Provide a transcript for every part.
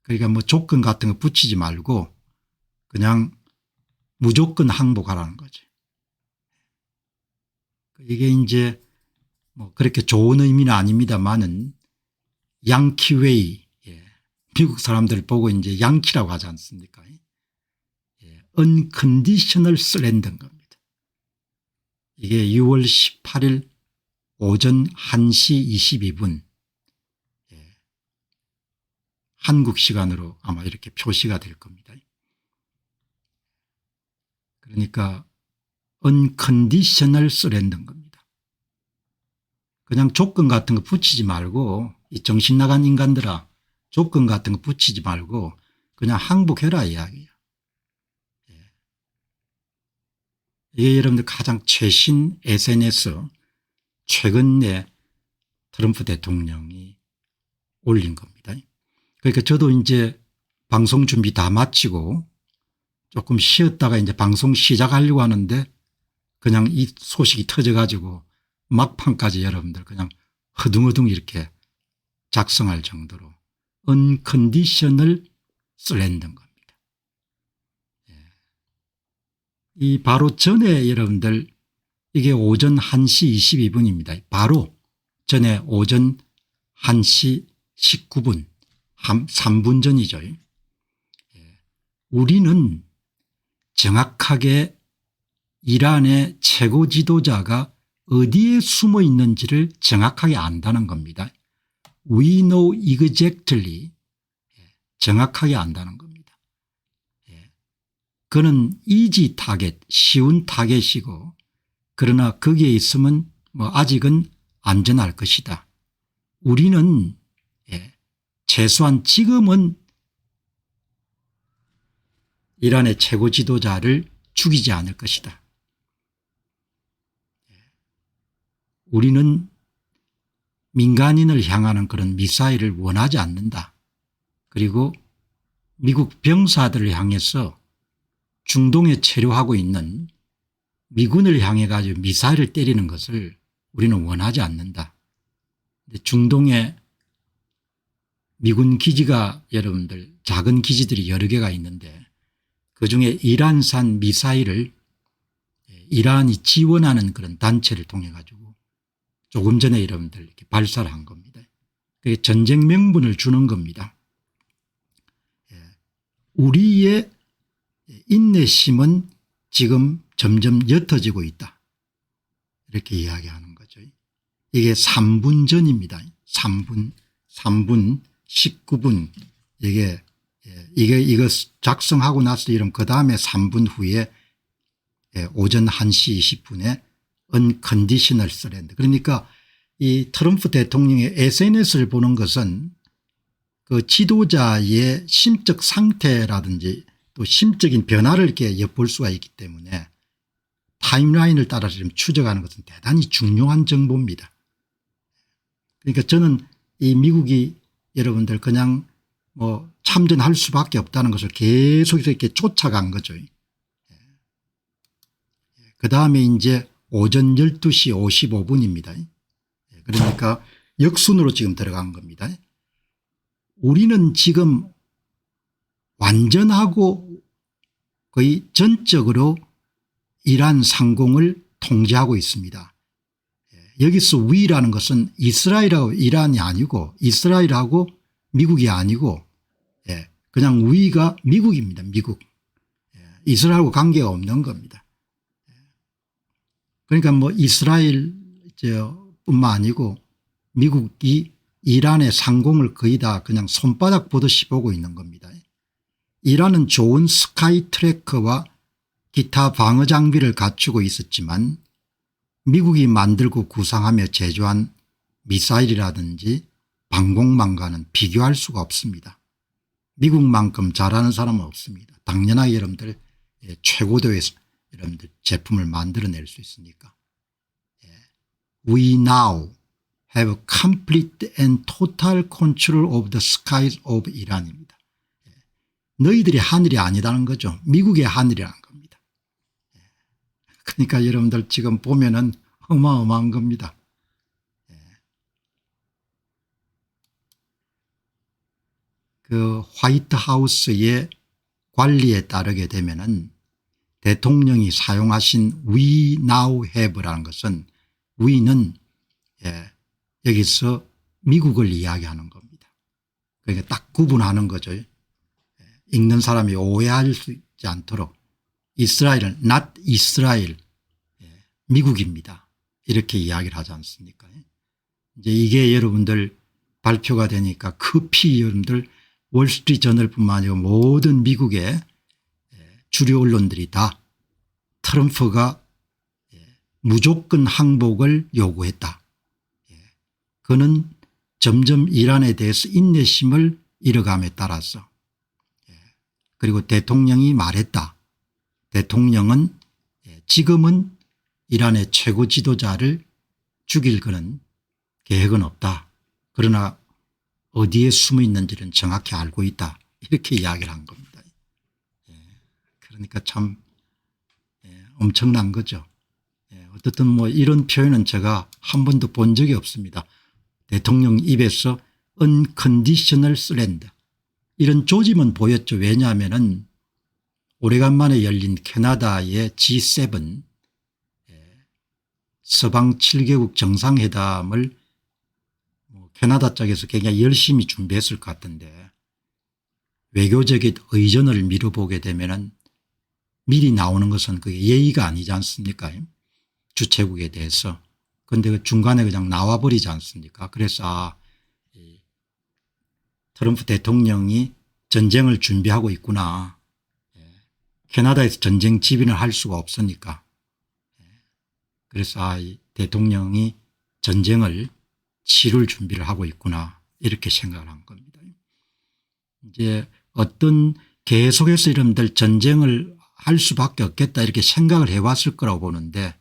그러니까 뭐 조건 같은 거 붙이지 말고 그냥 무조건 항복하라는 거죠. 이게 이제 뭐 그렇게 좋은 의미는 아닙니다만은 양키웨이, 미국 사람들 보고 이제 양키라고 하지 않습니까? unconditional surrender인 겁니다. 이게 6월 18일 오전 1시 22분 한국 시간으로 아마 이렇게 표시가 될 겁니다. 그러니까 unconditional surrender인 겁니다. 그냥 조건 같은 거 붙이지 말고 이 정신 나간 인간들아 조건 같은 거 붙이지 말고 그냥 항복해라 이야기예요. 이게 여러분들 가장 최신 SNS 최근에 트럼프 대통령이 올린 겁니다. 그러니까 저도 이제 방송 준비 다 마치고 조금 쉬었다가 이제 방송 시작하려고 하는데 그냥 이 소식이 터져 가지고 막판까지 여러분들 그냥 허둥허둥 이렇게 작성할 정도로 unconditional surrender인 겁니다. 이 바로 전에 여러분들 이게 오전 1시 22분입니다. 바로 전에 오전 1시 19분 3분 전이죠. 우리는 정확하게 이란의 최고 지도자가 어디에 숨어 있는지를 정확하게 안다는 겁니다. We know exactly 정확하게 안다는 겁니다. 그는 easy target 쉬운 타겟이고 그러나 거기에 있으면 뭐 아직은 안전할 것이다. 우리는 최소한 지금은 이란의 최고 지도자를 죽이지 않을 것이다. 우리는 민간인을 향하는 그런 미사일을 원하지 않는다. 그리고 미국 병사들을 향해서 중동에 체류하고 있는 미군을 향해 가지고 미사일을 때리는 것을 우리는 원하지 않는다. 중동에 미군 기지가 여러분들 작은 기지들이 여러 개가 있는데 그중에 이란산 미사일을 이란이 지원하는 그런 단체를 통해 가지고 조금 전에 여러분들 이렇게 발사를 한 겁니다. 그게 전쟁 명분을 주는 겁니다. 우리의 인내심은 지금 점점 옅어지고 있다. 이렇게 이야기하는 거죠. 이게 3분 전입니다. 3분 19분 이거 작성하고 나서 이러면 그 다음에 3분 후에 오전 1시 20분에 unconditional surrender. 그러니까 이 트럼프 대통령의 SNS를 보는 것은 그 지도자의 심적 상태라든지 또 심적인 변화를 이렇게 엿볼 수가 있기 때문에 타임라인을 따라서 좀 추적하는 것은 대단히 중요한 정보입니다. 그러니까 저는 이 미국이 여러분들 그냥 뭐 참전할 수밖에 없다는 것을 계속 이렇게 쫓아간 거죠. 그다음에 이제 오전 12시 55분입니다. 그러니까 역순으로 지금 들어간 겁니다. 우리는 지금 완전하고 거의 전적으로 이란 상공을 통제하고 있습니다. 여기서 위라는 것은 이스라엘하고 이란이 아니고 이스라엘하고 미국이 아니고 그냥 위가 미국입니다. 미국. 이스라엘하고 관계가 없는 겁니다. 그러니까 뭐 이스라엘 뿐만 아니고 미국이 이란의 상공을 거의 다 그냥 손바닥 보듯이 보고 있는 겁니다. 이란은 좋은 스카이 트래커와 기타 방어 장비를 갖추고 있었지만 미국이 만들고 구상하며 제조한 미사일이라든지 방공망과는 비교할 수가 없습니다. 미국만큼 잘하는 사람은 없습니다. 당연하게 여러분들 최고도의 여러분들 제품을 만들어낼 수 있으니까. We now have complete and total control of the skies of Iran입니다. 너희들이 하늘이 아니라는 거죠. 미국의 하늘이라는 겁니다. 그러니까 여러분들 지금 보면은 어마어마한 겁니다. 그 화이트하우스의 관리에 따르게 되면은 대통령이 사용하신 We now have라는 것은 we는 여기서 미국을 이야기하는 겁니다. 그러니까 딱 구분하는 거죠. 읽는 사람이 오해할 수 있지 않도록 이스라엘은 not 이스라엘 미국입니다. 이렇게 이야기를 하지 않습니까? 이제 이게 여러분들 발표가 되니까 급히 여러분들 월스트리트저널뿐만 아니라 모든 미국의 주류 언론들이 다 트럼프가 무조건 항복을 요구했다. 그는 점점 이란에 대해서 인내심을 잃어감에 따라서 그리고 대통령이 말했다. 대통령은 지금은 이란의 최고 지도자를 죽일 그런 계획은 없다. 그러나 어디에 숨어 있는지는 정확히 알고 있다. 이렇게 이야기를 한 겁니다. 그러니까 참 엄청난 거죠. 어떻든 뭐 이런 표현은 제가 한 번도 본 적이 없습니다. 대통령 입에서 unconditional surrender 이런 조짐은 보였죠. 왜냐하면은 오래간만에 열린 캐나다의 G7 서방 7개국 정상회담을 캐나다 쪽에서 굉장히 열심히 준비했을 것 같은데 외교적인 의전을 미뤄보게 되면은 미리 나오는 것은 그게 예의가 아니지 않습니까? 주최국에 대해서. 그런데 그 중간에 그냥 나와버리지 않습니까? 그래서 트럼프 대통령이 전쟁을 준비하고 있구나. 캐나다에서 전쟁 지휘를 할 수가 없으니까. 그래서 대통령이 전쟁을 치룰 준비를 하고 있구나 이렇게 생각을 한 겁니다. 이제 어떤 계속해서 이름들 전쟁을 할 수밖에 없겠다 이렇게 생각을 해왔을 거라고 보는데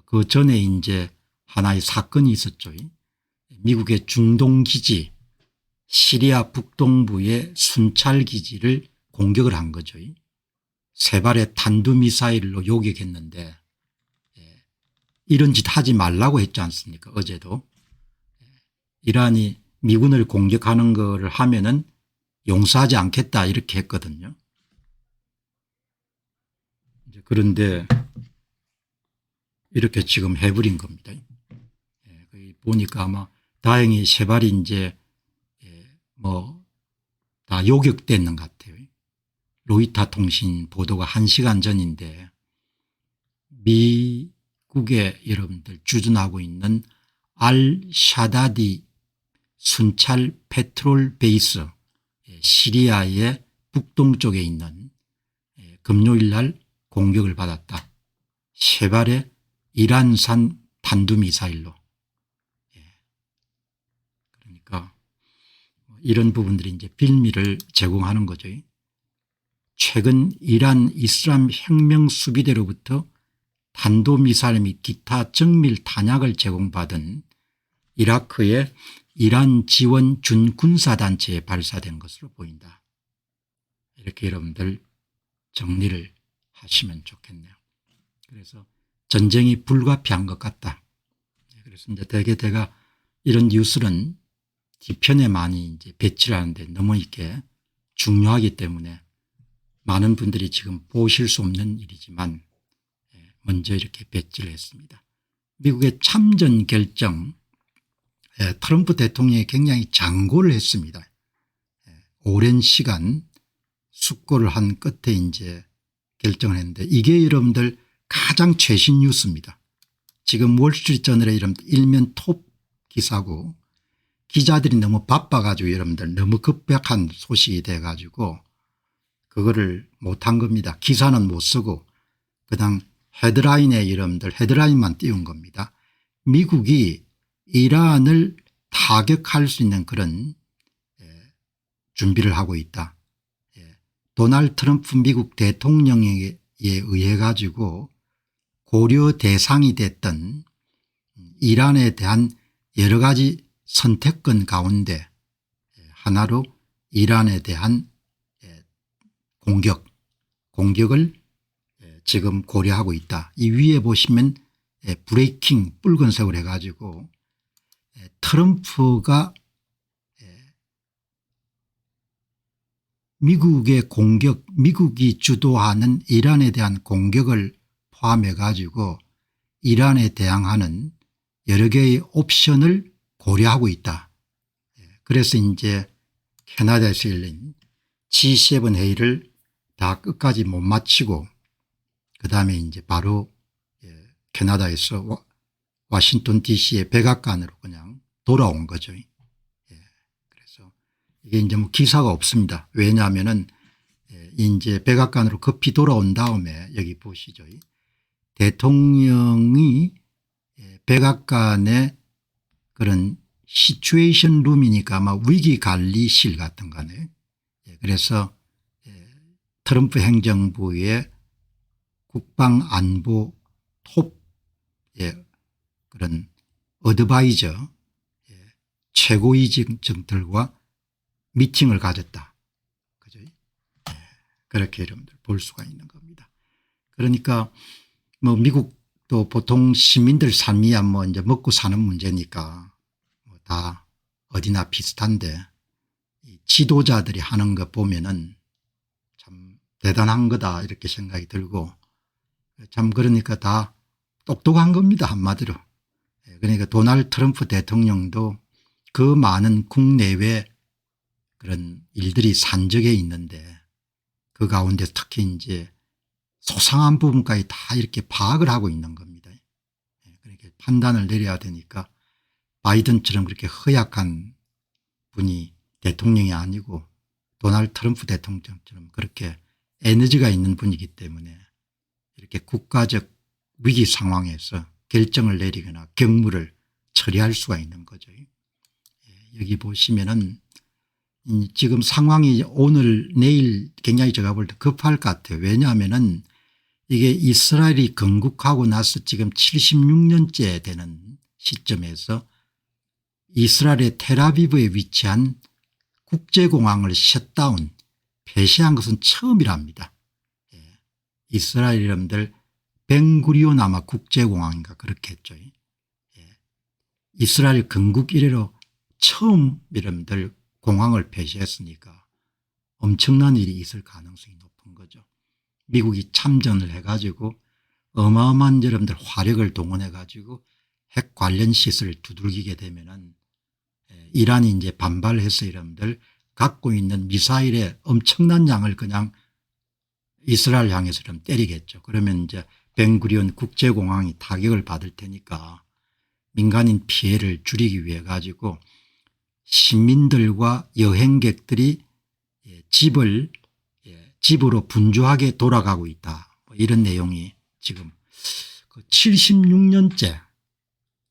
그 전에 이제 하나의 사건이 있었죠. 미국의 중동기지 시리아 북동부의 순찰기지를 공격을 한 거죠. 세 발의 탄두미사일로 요격했는데 이런 짓 하지 말라고 했지 않습니까? 어제도. 이란이 미군을 공격하는 거를 하면은 용서하지 않겠다 이렇게 했거든요. 그런데 이렇게 지금 해버린 겁니다. 보니까 아마 다행히 세 발이 이제 뭐 다 요격됐는 것 같아요. 로이터 통신 보도가 1시간 전인데 미국의 여러분들 주둔하고 있는 알 샤다디 순찰 페트롤 베이스 시리아의 북동쪽에 있는 금요일 날 공격을 받았다. 세 발의 이란산 탄두미사일로. 그러니까 이런 부분들이 이제 빌미를 제공하는 거죠. 최근 이란 이슬람 혁명 수비대로부터 탄도미사일 및 기타 정밀 탄약을 제공받은 이라크의 이란 지원 준군사단체에 발사된 것으로 보인다. 이렇게 여러분들 정리를 하시면 좋겠네요. 그래서 전쟁이 불가피한 것 같다. 그래서 이제 대개 제가 이런 뉴스는 뒤편에 많이 이제 배치를 하는데 너무 이게 중요하기 때문에 많은 분들이 지금 보실 수 없는 일이지만 먼저 이렇게 배치를 했습니다. 미국의 참전 결정 트럼프 대통령이 굉장히 장고를 했습니다. 오랜 시간 숙고를 한 끝에 이제 결정을 했는데 이게 여러분들 가장 최신 뉴스입니다. 지금 월스트리트저널의 이런 일면 톱 기사고 기자들이 너무 바빠가지고 여러분들 너무 급박한 소식이 돼가지고 그거를 못한 겁니다. 기사는 못 쓰고 그냥 헤드라인에 여러분들 헤드라인만 띄운 겁니다. 미국이 이란을 타격할 수 있는 그런 준비를 하고 있다. 도널드 트럼프 미국 대통령에 의해 가지고 고려 대상이 됐던 이란에 대한 여러 가지 선택권 가운데 하나로 이란에 대한 공격을 지금 고려하고 있다. 이 위에 보시면 브레이킹 붉은색으로 해가지고 트럼프가 미국의 공격, 미국이 주도하는 이란에 대한 공격을 포함해 가지고 이란에 대항하는 여러 개의 옵션을 고려하고 있다. 그래서 이제 캐나다에서 열린 G7 회의를 다 끝까지 못 마치고 그다음에 이제 바로 캐나다에서 워싱턴 DC의 백악관으로 그냥 돌아온 거죠. 그래서 이게 이제 뭐 기사가 없습니다. 왜냐하면은 이제 백악관으로 급히 돌아온 다음에 여기 보시죠. 대통령이 백악관의 그런 시츄에이션 룸이니까 아마 위기관리실 같은 거네. 그래서 트럼프 행정부의 국방안보 톱 그런 어드바이저 최고위직들과 미팅을 가졌다. 그죠? 그렇게 여러분들 볼 수가 있는 겁니다. 그러니까 뭐 미국도 보통 시민들 삶이야 뭐 이제 먹고 사는 문제니까 뭐 다 어디나 비슷한데 이 지도자들이 하는 거 보면은 참 대단한 거다 이렇게 생각이 들고 참 그러니까 다 똑똑한 겁니다 한마디로. 그러니까 도널드 트럼프 대통령도 그 많은 국내외 그런 일들이 산적해 있는데 그 가운데 특히 이제 소상한 부분까지 다 이렇게 파악을 하고 있는 겁니다. 그렇게 판단을 내려야 되니까 바이든처럼 그렇게 허약한 분이 대통령이 아니고 도널드 트럼프 대통령처럼 그렇게 에너지가 있는 분이기 때문에 이렇게 국가적 위기 상황에서 결정을 내리거나 경무를 처리할 수가 있는 거죠. 여기 보시면은 지금 상황이 오늘 내일 굉장히 제가 볼 때 급할 것 같아요. 왜냐하면은 이게 이스라엘이 건국하고 나서 지금 76년째 되는 시점에서 이스라엘의 텔아비브에 위치한 국제공항을 셧다운 폐쇄한 것은 처음이랍니다. 이스라엘 여러분들 벤구리온 아마 국제공항인가 그렇게 했죠. 이스라엘 건국 이래로 처음 여러분들 공항을 폐쇄했으니까 엄청난 일이 있을 가능성이 높은 거죠. 미국이 참전을 해가지고 어마어마한 여러분들 화력을 동원해 가지고 핵 관련 시설을 두들기게 되면은 이란이 이제 반발해서 여러분들 갖고 있는 미사일의 엄청난 양을 그냥 이스라엘 향해서 좀 때리겠죠. 그러면 이제 벤구리온 국제공항이 타격을 받을 테니까 민간인 피해를 줄이기 위해 가지고 시민들과 여행객들이 집으로 분주하게 돌아가고 있다. 뭐 이런 내용이 지금 76년째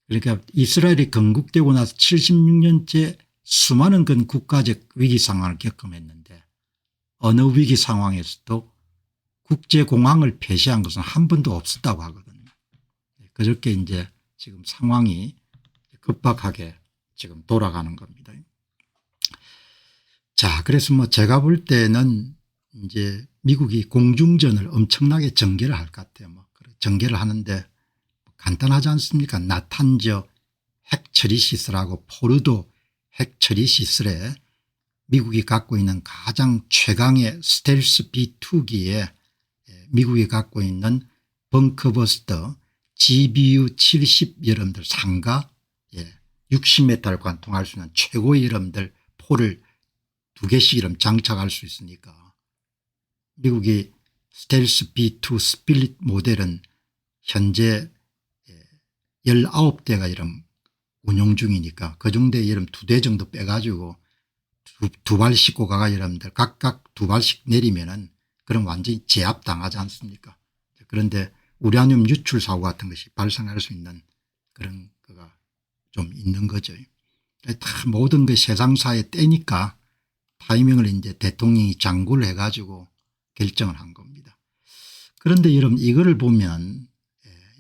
그러니까 이스라엘이 건국되고 나서 76년째 수많은 건 국가적 위기 상황을 겪어냈는데 어느 위기 상황에서도 국제공항을 폐쇄한 것은 한 번도 없었다고 하거든요. 그렇게 이제 지금 상황이 급박하게 지금 돌아가는 겁니다. 자, 그래서 뭐 제가 볼 때는 이제 미국이 공중전을 엄청나게 전개를 할 것 같아요. 뭐 전개를 하는데 간단하지 않습니까? 나탄저 핵처리 시설하고 포르도 핵처리 시설에 미국이 갖고 있는 가장 최강의 스텔스 B2기에 미국이 갖고 있는 벙커버스터 GBU-70 여러분들 상가 60m를 관통할 수 있는 최고의 여러분들 포를 2개씩 이름 장착할 수 있으니까 미국이 스텔스 B2 스필릿 모델은 현재 19대가 이름 운용 중이니까 그중대 이름 2대 정도 빼가지고 두 발 싣고 가가 여러분들 각각 2발씩 내리면은 그럼 완전히 제압당하지 않습니까? 그런데 우라늄 유출 사고 같은 것이 발생할 수 있는 그런 거가 좀 있는 거죠. 다 모든 그 세상사의 때니까 타이밍을 이제 대통령이 장구를 해가지고 결정을 한 겁니다. 그런데 여러분 이거를 보면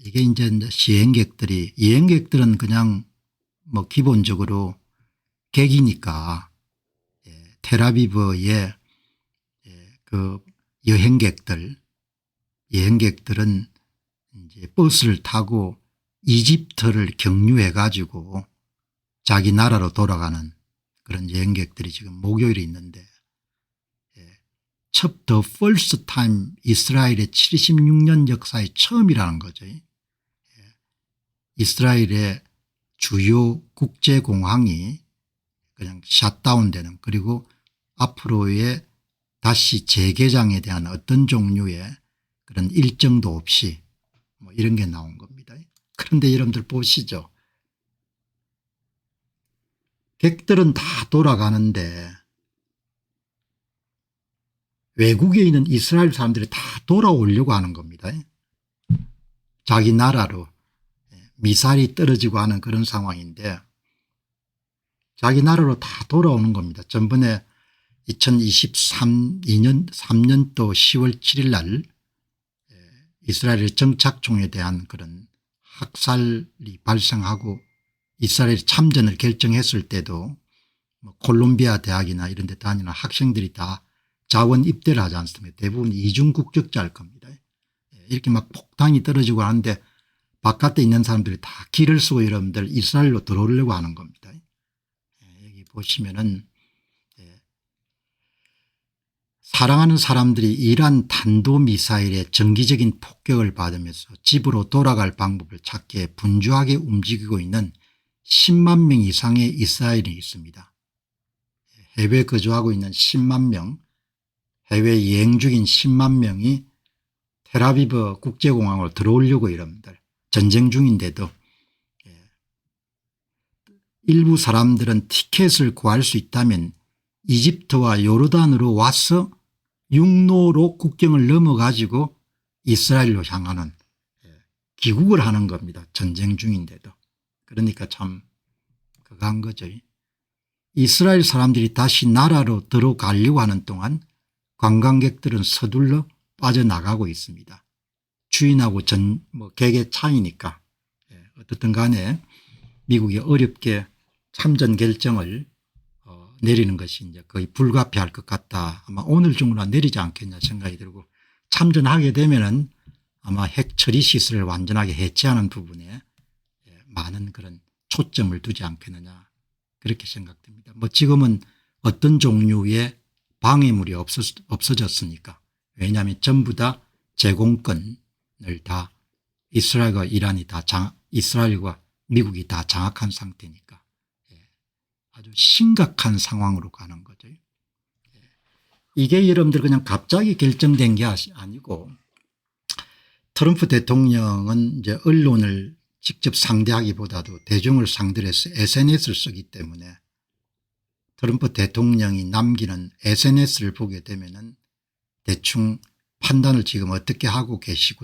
이게 이제 여행객들은 그냥 뭐 기본적으로 객이니까 텔아비브의 그 여행객들은 이제 버스를 타고 이집트를 경유해 가지고 자기 나라로 돌아가는 그런 여행객들이 지금 목요일에 있는데 the first time 이스라엘의 76년 역사의 처음이라는 거죠. 이스라엘의 주요 국제공항이 그냥 샷다운되는, 그리고 앞으로의 다시 재개장에 대한 어떤 종류의 그런 일정도 없이 뭐 이런 게 나온 겁니다. 그런데 여러분들 보시죠. 객들은 다 돌아가는데 외국에 있는 이스라엘 사람들이 다 돌아오려고 하는 겁니다. 자기 나라로 미사일이 떨어지고 하는 그런 상황인데 자기 나라로 다 돌아오는 겁니다. 전번에 2023년도 10월 7일 날 이스라엘의 정착촌에 대한 그런 학살이 발생하고 이스라엘이 참전을 결정했을 때도 콜롬비아 대학이나 이런 데 다니는 학생들이 다 자원 입대를 하지 않습니까? 대부분 이중 국적자일 겁니다. 이렇게 막 폭탄이 떨어지고 하는데 바깥에 있는 사람들이 다 길을 쓰고 여러분들 이스라엘로 들어오려고 하는 겁니다. 여기 보시면은 사랑하는 사람들이 이란 탄도미사일의 정기적인 폭격을 받으면서 집으로 돌아갈 방법을 찾기 위해 분주하게 움직이고 있는 10만 명 이상의 이스라엘이 있습니다. 해외 거주하고 있는 10만 명, 해외 여행 중인 10만 명이 텔아비브 국제공항으로 들어오려고 여러분들 전쟁 중인데도 일부 사람들은 티켓을 구할 수 있다면 이집트와 요르단으로 와서 육로로 국경을 넘어 가지고 이스라엘로 향하는 귀국을 하는 겁니다. 전쟁 중인데도. 그러니까 참 그거 한 거죠. 이스라엘 사람들이 다시 나라로 들어가려고 하는 동안 관광객들은 서둘러 빠져나가고 있습니다. 주인하고 객의 차이니까. 어떻든 간에 미국이 어렵게 참전 결정을 내리는 것이 이제 거의 불가피할 것 같다. 아마 오늘 중으로 내리지 않겠냐 생각이 들고, 참전하게 되면은 아마 핵 처리 시설을 완전하게 해체하는 부분에 많은 그런 초점을 두지 않겠느냐 그렇게 생각됩니다. 뭐 지금은 어떤 종류의 방해물이 없어졌으니까. 왜냐하면 전부 다 제공권을 다 이스라엘과 이란이 다 이스라엘과 미국이 다 장악한 상태니까 아주 심각한 상황으로 가는 거죠. 이게 여러분들 그냥 갑자기 결정된 게 아니고 트럼프 대통령은 이제 언론을 직접 상대하기보다도 대중을 상대로 해서 SNS를 쓰기 때문에 트럼프 대통령이 남기는 SNS를 보게 되면은 대충 판단을 지금 어떻게 하고 계시구나